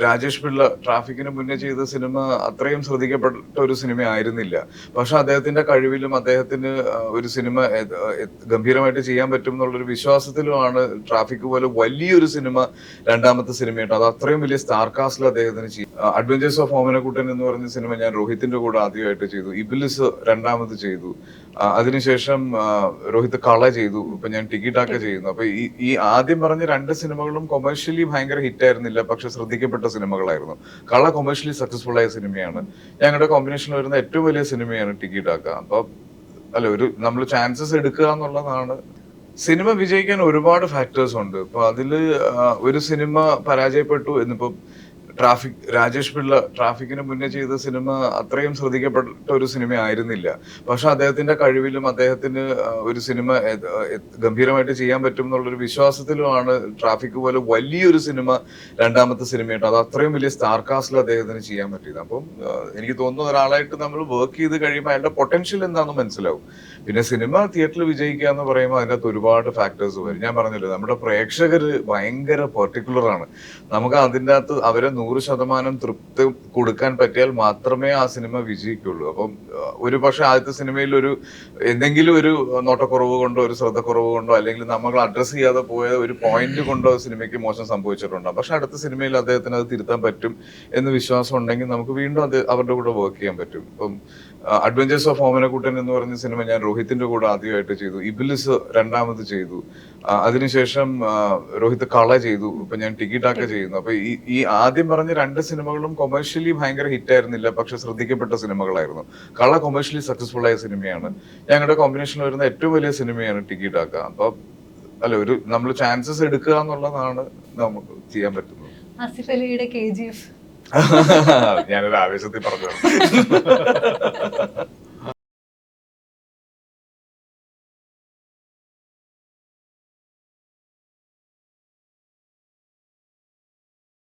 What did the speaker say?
രാജേഷ് പിള്ള ട്രാഫിക്കിന് മുന്നേ ചെയ്ത സിനിമ അത്രയും ശ്രദ്ധിക്കപ്പെട്ട ഒരു സിനിമ ആയിരുന്നില്ല. പക്ഷെ അദ്ദേഹത്തിന്റെ കഴിവിലും അദ്ദേഹത്തിന് ഒരു സിനിമ ഗംഭീരമായിട്ട് ചെയ്യാൻ പറ്റും എന്നുള്ളൊരു വിശ്വാസത്തിലുമാണ് ട്രാഫിക് പോലെ വലിയൊരു സിനിമ രണ്ടാമത്തെ സിനിമയായിട്ട് അത് അത്രയും വലിയ സ്റ്റാർ കാസ്റ്റിൽ അദ്ദേഹത്തിന് ചെയ്യും. അഡ്വഞ്ചേഴ്സ് ഓഫ് ഓമനക്കുട്ടൻ എന്ന് പറഞ്ഞ സിനിമ ഞാൻ രോഹിത്തിന്റെ കൂടെ ആദ്യമായിട്ട് ചെയ്തു. ഇബിലിസ് രണ്ടാമത് ചെയ്തു. അതിനുശേഷം രോഹിത് കള ചെയ്തു. ഇപ്പൊ ഞാൻ ടിക്കറ്റാക്ക ചെയ്യുന്നു. അപ്പൊ ഈ ആദ്യം പറഞ്ഞ രണ്ട് സിനിമകളും കൊമേഴ്ഷ്യലി ഭയങ്കര ഹിറ്റ് ആയിരുന്നില്ല, പക്ഷെ ശ്രദ്ധിക്കപ്പെട്ട സിനിമകളായിരുന്നു. കള കൊമേഴ്ഷ്യലി സക്സസ്ഫുൾ ആയ സിനിമയാണ്. ഞങ്ങളുടെ കോമ്പിനേഷനിൽ വരുന്ന ഏറ്റവും വലിയ സിനിമയാണ് ടിക്കറ്റാക്ക. അപ്പൊ നമ്മൾ ചാൻസസ് എടുക്കുക എന്നുള്ളതാണ്. സിനിമ വിജയിക്കാൻ ഒരുപാട് ഫാക്ടേഴ്സ് ഉണ്ട്. ഇപ്പൊ അതില് ഒരു സിനിമ പരാജയപ്പെട്ടു എന്നിപ്പോ രാജേഷ് പിള്ള ട്രാഫിക്കിന് മുന്നേ ചെയ്ത സിനിമ അത്രയും ശ്രദ്ധിക്കപ്പെട്ട ഒരു സിനിമ ആയിരുന്നില്ല. പക്ഷെ അദ്ദേഹത്തിന്റെ കഴിവിലും അദ്ദേഹത്തിന് ഒരു സിനിമ ഗംഭീരമായിട്ട് ചെയ്യാൻ പറ്റും എന്നുള്ളൊരു വിശ്വാസത്തിലുമാണ് ട്രാഫിക് പോലെ വലിയൊരു സിനിമ രണ്ടാമത്തെ സിനിമയായിട്ട് അത് അത്രയും വലിയ സ്റ്റാർ കാസ്റ്റിൽ അദ്ദേഹത്തിന് ചെയ്യാൻ പറ്റിയത്. അപ്പം എനിക്ക് തോന്നുന്നു ഒരാളായിട്ട് നമ്മൾ വർക്ക് ചെയ്ത് കഴിയുമ്പോൾ അയാളുടെ പൊട്ടൻഷ്യൽ എന്താണെന്ന് മനസ്സിലാവും. പിന്നെ സിനിമ തിയേറ്ററിൽ വിജയിക്കുക എന്ന് പറയുമ്പോൾ അതിനകത്ത് ഒരുപാട് ഫാക്ടേഴ്സ് വരും. ഞാൻ പറഞ്ഞല്ലോ, നമ്മുടെ പ്രേക്ഷകർ ഭയങ്കര പെർട്ടിക്കുലർ ആണ്. നമുക്ക് അതിൻ്റെ അകത്ത് അവരെ 100% തൃപ്തി കൊടുക്കാൻ പറ്റിയാൽ മാത്രമേ ആ സിനിമ വിജയിക്കുള്ളൂ. അപ്പം ഒരു പക്ഷെ ആദ്യത്തെ സിനിമയിൽ എന്തെങ്കിലും ഒരു നോട്ടക്കുറവ് കൊണ്ടോ ഒരു ശ്രദ്ധക്കുറവ് കൊണ്ടോ അല്ലെങ്കിൽ നമ്മൾ അഡ്രസ് ചെയ്യാതെ പോയ ഒരു പോയിന്റ് കൊണ്ടോ സിനിമയ്ക്ക് മോശം സംഭവിച്ചിട്ടുണ്ടാകും. പക്ഷെ അടുത്ത സിനിമയിൽ അദ്ദേഹത്തിന് അത് തിരുത്താൻ പറ്റും എന്ന് വിശ്വാസം ഉണ്ടെങ്കിൽ നമുക്ക് വീണ്ടും അത് അവരുടെ കൂടെ വർക്ക് ചെയ്യാൻ പറ്റും. ഇപ്പം അഡ്വഞ്ചേഴ്സ് ഓഫ് ഓമനക്കുട്ടൻ എന്ന് പറഞ്ഞ സിനിമ ഞാൻ രോഹിത്തിന്റെ കൂടെ ആദ്യമായിട്ട് ചെയ്തു. ഇബിലിസ് രണ്ടാമത് ചെയ്തു. അതിനുശേഷം രോഹിത് കള ചെയ്തു. ഇപ്പൊ ഞാൻ ടിക്കറ്റാക്ക ചെയ്യുന്നു. അപ്പൊ ഈ ആദ്യം പറഞ്ഞ രണ്ട് സിനിമകളും കൊമേഴ്ഷ്യലി ഭയങ്കര ഹിറ്റ് ആയിരുന്നില്ല, പക്ഷെ ശ്രദ്ധിക്കപ്പെട്ട സിനിമകളായിരുന്നു. കള കൊമേഴ്ഷ്യലി സക്സസ്ഫുൾ ആയ സിനിമയാണ്. ഞങ്ങളുടെ കോമ്പിനേഷനിൽ വരുന്ന ഏറ്റവും വലിയ സിനിമയാണ് ടിക്കറ്റാക്ക. അപ്പൊ നമ്മൾ ചാൻസസ് എടുക്കുക എന്നുള്ളതാണ് നമുക്ക് ചെയ്യാൻ പറ്റുന്നത്. ആസിഫ് അലിയുടെ KGF ഞാനൊരു ആവേശത്തിൽ പറഞ്ഞു.